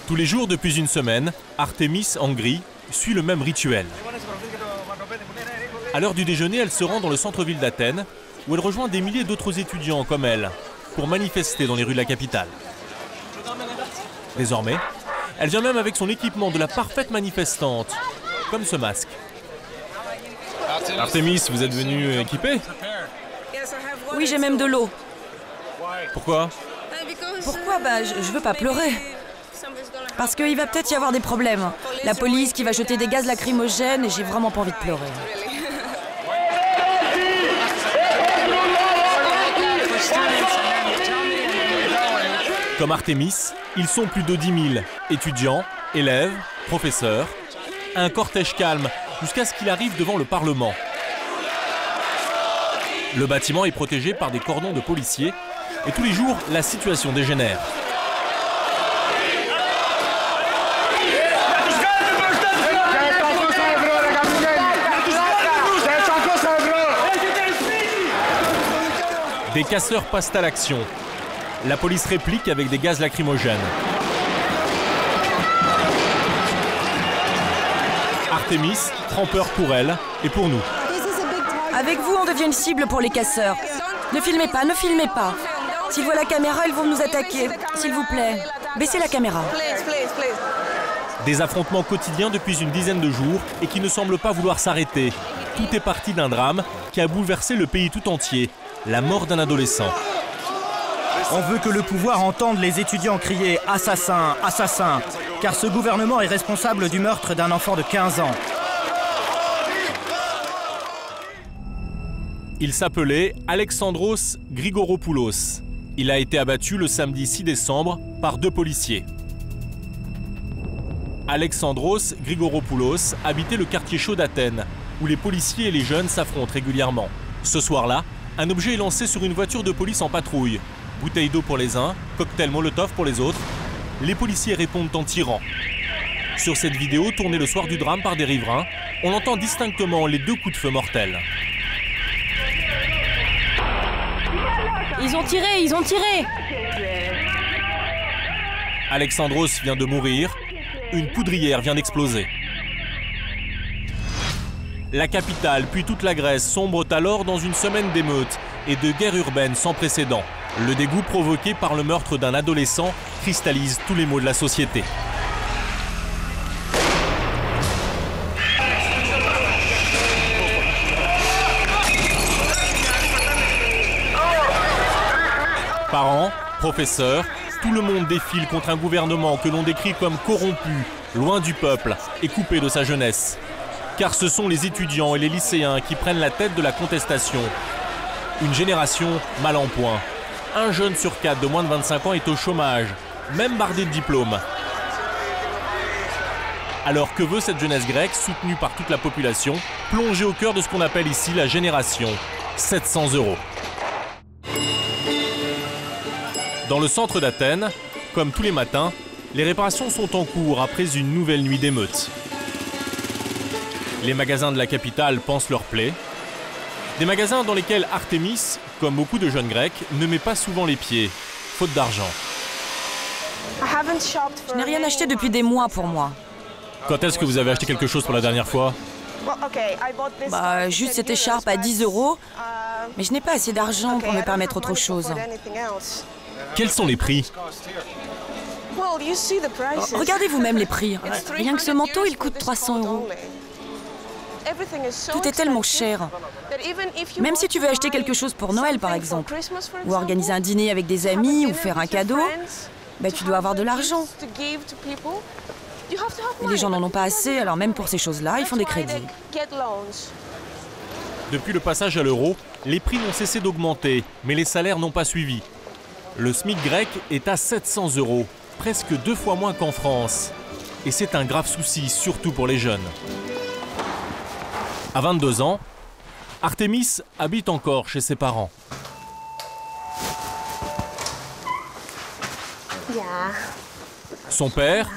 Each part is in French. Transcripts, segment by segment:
Tous les jours depuis une semaine, Artemis, en gris, suit le même rituel. À l'heure du déjeuner, elle se rend dans le centre-ville d'Athènes, où elle rejoint des milliers d'autres étudiants comme elle, pour manifester dans les rues de la capitale. Désormais, elle vient même avec son équipement de la parfaite manifestante, comme ce masque. Artemis, vous êtes venue équipée? Oui, j'ai même de l'eau. Pourquoi? Pourquoi? Je veux pas pleurer. Parce qu'il va peut-être y avoir des problèmes. La police qui va jeter des gaz lacrymogènes et j'ai vraiment pas envie de pleurer. Comme Artemis, ils sont plus de 10 000, étudiants, élèves, professeurs. Un cortège calme jusqu'à ce qu'il arrive devant le Parlement. Le bâtiment est protégé par des cordons de policiers et tous les jours, la situation dégénère. Des casseurs passent à l'action. La police réplique avec des gaz lacrymogènes. Artemis prend peur pour elle et pour nous. Avec vous, on devient une cible pour les casseurs. Ne filmez pas, ne filmez pas. S'ils voient la caméra, ils vont nous attaquer. S'il vous plaît, baissez la caméra. Des affrontements quotidiens depuis une dizaine de jours et qui ne semblent pas vouloir s'arrêter. Tout est parti d'un drame qui a bouleversé le pays tout entier. La mort d'un adolescent. On veut que le pouvoir entende les étudiants crier « Assassin, assassin !» car ce gouvernement est responsable du meurtre d'un enfant de 15 ans. Il s'appelait Alexandros Grigoropoulos. Il a été abattu le samedi 6 décembre par 2 policiers. Alexandros Grigoropoulos habitait le quartier chaud d'Athènes, où les policiers et les jeunes s'affrontent régulièrement. Ce soir-là, un objet est lancé sur une voiture de police en patrouille. Bouteille d'eau pour les uns, cocktail Molotov pour les autres. Les policiers répondent en tirant. Sur cette vidéo, tournée le soir du drame par des riverains, on entend distinctement les 2 coups de feu mortels. Ils ont tiré, ils ont tiré! Alexandros vient de mourir. Une poudrière vient d'exploser. La capitale, puis toute la Grèce, sombrent alors dans une semaine d'émeutes et de guerre urbaine sans précédent. Le dégoût provoqué par le meurtre d'un adolescent cristallise tous les maux de la société. Parents, professeurs, tout le monde défile contre un gouvernement que l'on décrit comme corrompu, loin du peuple et coupé de sa jeunesse. Car ce sont les étudiants et les lycéens qui prennent la tête de la contestation. Une génération mal en point. Un jeune sur 4 de moins de 25 ans est au chômage, même bardé de diplômes. Alors que veut cette jeunesse grecque, soutenue par toute la population, plongée au cœur de ce qu'on appelle ici la génération 700 €. Dans le centre d'Athènes, comme tous les matins, les réparations sont en cours après une nouvelle nuit d'émeutes. Les magasins de la capitale pansent leurs plaies. Des magasins dans lesquels Artemis, comme beaucoup de jeunes Grecs, ne met pas souvent les pieds, faute d'argent. Je n'ai rien acheté depuis des mois pour moi. Quand est-ce que vous avez acheté quelque chose pour la dernière fois? Juste cette écharpe à 10 €, mais je n'ai pas assez d'argent pour me permettre autre chose. Quels sont les prix? Regardez vous-même les prix. Rien que ce manteau, il coûte 300 €. Tout est tellement cher. Même si tu veux acheter quelque chose pour Noël, par exemple, ou organiser un dîner avec des amis, ou faire un cadeau, tu dois avoir de l'argent. Et les gens n'en ont pas assez, alors même pour ces choses-là, ils font des crédits. Depuis le passage à l'euro, les prix n'ont cessé d'augmenter, mais les salaires n'ont pas suivi. Le SMIC grec est à 700 €, presque 2 fois moins qu'en France. Et c'est un grave souci, surtout pour les jeunes. À 22 ans, Artemis habite encore chez ses parents. Son père,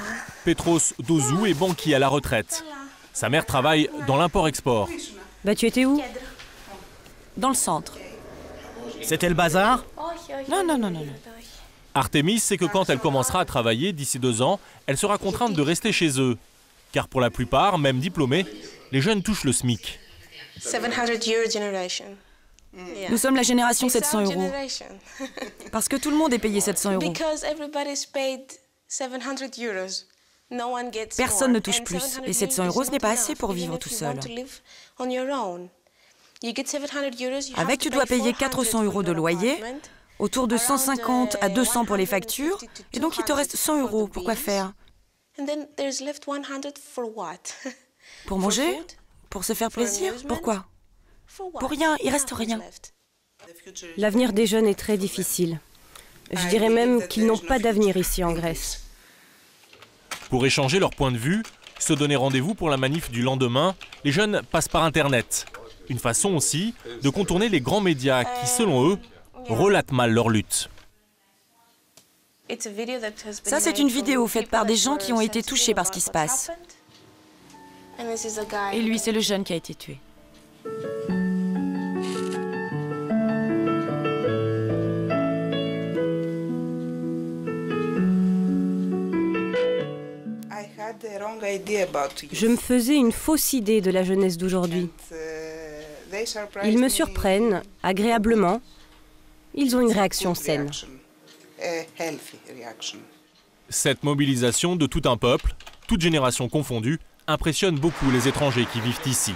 Petros Dozou, est banquier à la retraite. Sa mère travaille dans l'import-export. Tu étais où? Dans le centre. C'était le bazar? Non. Artemis sait que quand elle commencera à travailler d'ici 2 ans, elle sera contrainte de rester chez eux. Car pour la plupart, même diplômés, les jeunes touchent le SMIC. Nous sommes la génération 700 €. Parce que tout le monde est payé 700 €. Personne ne touche plus. Et 700 €, ce n'est pas assez pour vivre tout seul. Avec, tu dois payer 400 € de loyer, autour de 150 à 200 pour les factures, et donc il te reste 100 €. Pourquoi faire? Pour manger? Pour se faire plaisir? Pourquoi? Pour rien, il reste rien. L'avenir des jeunes est très difficile. Je dirais même qu'ils n'ont pas d'avenir ici en Grèce. Pour échanger leur point de vue, se donner rendez-vous pour la manif du lendemain, les jeunes passent par Internet. Une façon aussi de contourner les grands médias qui, selon eux, relatent mal leur lutte. Ça, c'est une vidéo faite par des gens qui ont été touchés par ce qui se passe. Et lui, c'est le jeune qui a été tué. Je me faisais une fausse idée de la jeunesse d'aujourd'hui. Ils me surprennent, agréablement. Ils ont une réaction saine. Cette mobilisation de tout un peuple, toute génération confondue, impressionne beaucoup les étrangers qui vivent ici.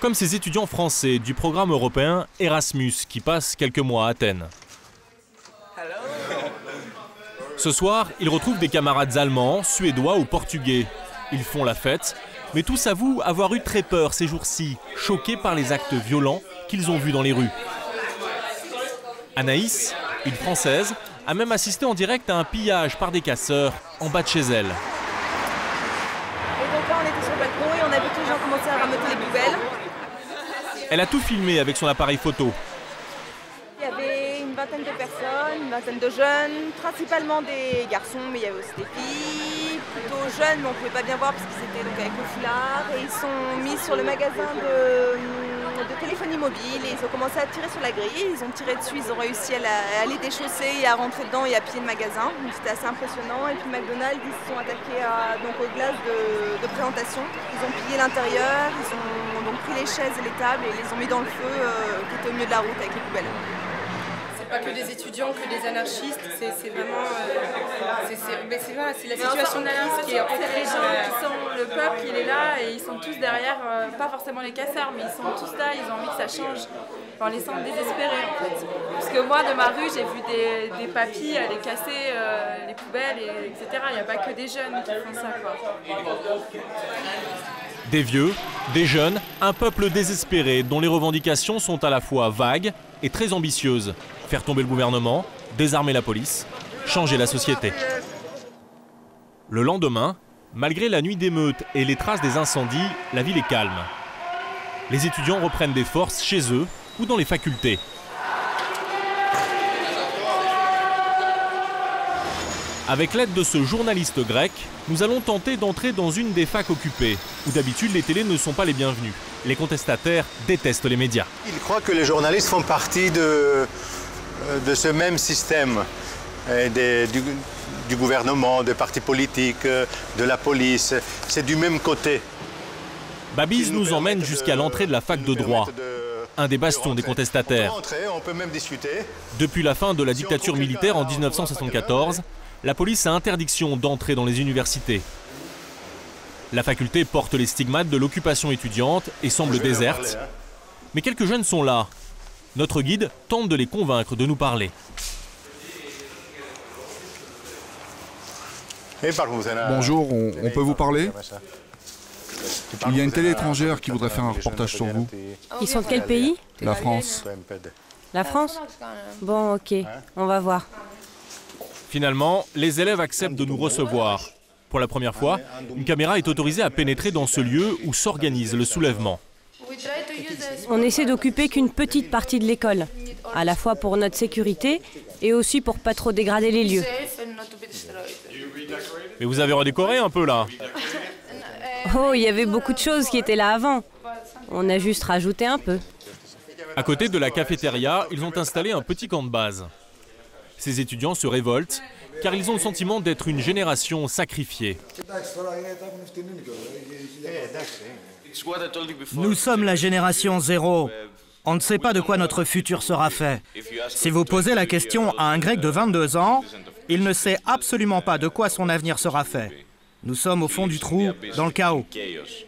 Comme ces étudiants français du programme européen Erasmus qui passent quelques mois à Athènes. Ce soir, ils retrouvent des camarades allemands, suédois ou portugais. Ils font la fête, mais tous avouent avoir eu très peur ces jours-ci, choqués par les actes violents qu'ils ont vus dans les rues. Anaïs, une Française, a même assisté en direct à un pillage par des casseurs en bas de chez elle. Et donc là, on était sur le balcon et on a vu tous les gens commencer à rameuter les poubelles. Elle a tout filmé avec son appareil photo. Il y avait une vingtaine de personnes, une vingtaine de jeunes, principalement des garçons, mais il y avait aussi des filles, plutôt jeunes, mais on ne pouvait pas bien voir parce qu'ils étaient donc avec le foulard. Et ils sont mis sur le magasin de téléphonie mobile et ils ont commencé à tirer sur la grille. Ils ont tiré dessus, ils ont réussi à aller déchausser et à rentrer dedans et à piller le magasin. C'était assez impressionnant. Et puis McDonald's, ils se sont attaqués donc aux glaces de présentation. Ils ont pillé l'intérieur, ils ont donc pris les chaises et les tables et les ont mis dans le feu qui était au milieu de la route avec les poubelles. Pas que des étudiants, que des anarchistes, c'est vraiment c'est la situation de crise qui est en fait les gens qui sont le peuple, il est là et ils sont tous derrière, pas forcément les casseurs, mais ils sont tous là, ils ont envie que ça change. Enfin, les semble désespérés en fait. Parce que moi de ma rue j'ai vu des papis aller casser les poubelles, etc. Il n'y a pas que des jeunes qui font ça quoi. Des vieux, des jeunes, un peuple désespéré dont les revendications sont à la fois vagues et très ambitieuses. Faire tomber le gouvernement, désarmer la police, changer la société. Le lendemain, malgré la nuit d'émeutes et les traces des incendies, la ville est calme. Les étudiants reprennent des forces chez eux ou dans les facultés. Avec l'aide de ce journaliste grec, nous allons tenter d'entrer dans une des facs occupées, où d'habitude les télés ne sont pas les bienvenus. Les contestataires détestent les médias. Ils croient que les journalistes font partie de ce même système du gouvernement, des partis politiques, de la police. C'est du même côté. Babiz nous emmène jusqu'à l'entrée de la fac de droit, un des bastions des contestataires. On peut même discuter. Depuis la fin de la dictature militaire en 1974, la police a interdiction d'entrer dans les universités. La faculté porte les stigmates de l'occupation étudiante et semble déserte. Mais quelques jeunes sont là. Notre guide tente de les convaincre de nous parler. Bonjour, on peut vous parler? Il y a une télé étrangère qui voudrait faire un reportage sur vous. Ils sont de quel pays? La France. La France? Bon, ok, on va voir. Finalement, les élèves acceptent de nous recevoir. Pour la première fois, une caméra est autorisée à pénétrer dans ce lieu où s'organise le soulèvement. On essaie d'occuper qu'une petite partie de l'école, à la fois pour notre sécurité et aussi pour pas trop dégrader les lieux. Mais vous avez redécoré un peu là. Oh, il y avait beaucoup de choses qui étaient là avant. On a juste rajouté un peu. À côté de la cafétéria, ils ont installé un petit camp de base. Ces étudiants se révoltent car ils ont le sentiment d'être une génération sacrifiée. Nous sommes la génération zéro. On ne sait pas de quoi notre futur sera fait. Si vous posez la question à un Grec de 22 ans, il ne sait absolument pas de quoi son avenir sera fait. Nous sommes au fond du trou, dans le chaos.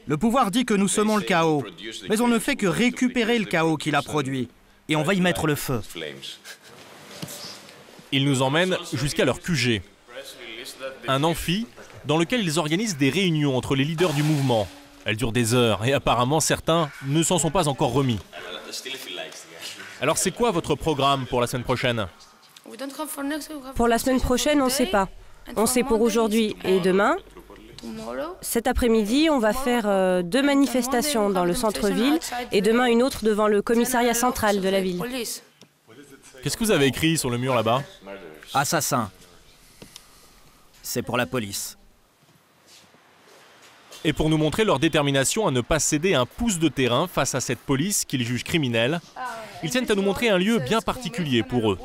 Le pouvoir dit que nous semons le chaos, mais on ne fait que récupérer le chaos qu'il a produit. Et on va y mettre le feu. Ils nous emmènent jusqu'à leur QG. Un amphi dans lequel ils organisent des réunions entre les leaders du mouvement. Elles durent des heures et apparemment certains ne s'en sont pas encore remis. Alors c'est quoi votre programme pour la semaine prochaine? Pour la semaine prochaine, on ne sait pas. On sait pour aujourd'hui et demain. Cet après-midi, on va faire 2 manifestations dans le centre-ville et demain une autre devant le commissariat central de la ville. Qu'est-ce que vous avez écrit sur le mur là-bas? Assassin. C'est pour la police. Et pour nous montrer leur détermination à ne pas céder un pouce de terrain face à cette police qu'ils jugent criminelle, ils tiennent à nous montrer un lieu bien particulier pour eux.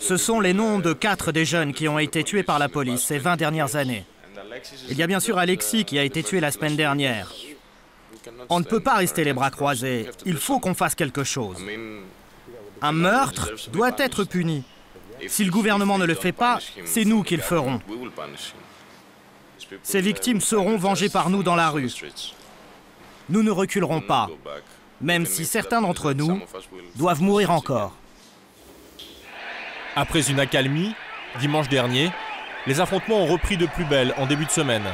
Ce sont les noms de 4 des jeunes qui ont été tués par la police ces 20 dernières années. Il y a bien sûr Alexis qui a été tué la semaine dernière. On ne peut pas rester les bras croisés. Il faut qu'on fasse quelque chose. Un meurtre doit être puni. Si le gouvernement ne le fait pas, c'est nous qui le ferons. Ces victimes seront vengées par nous dans la rue. Nous ne reculerons pas, même si certains d'entre nous doivent mourir encore. Après une accalmie, dimanche dernier, les affrontements ont repris de plus belle en début de semaine.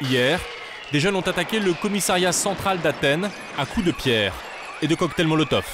Hier, des jeunes ont attaqué le commissariat central d'Athènes à coups de pierre et de cocktails Molotov.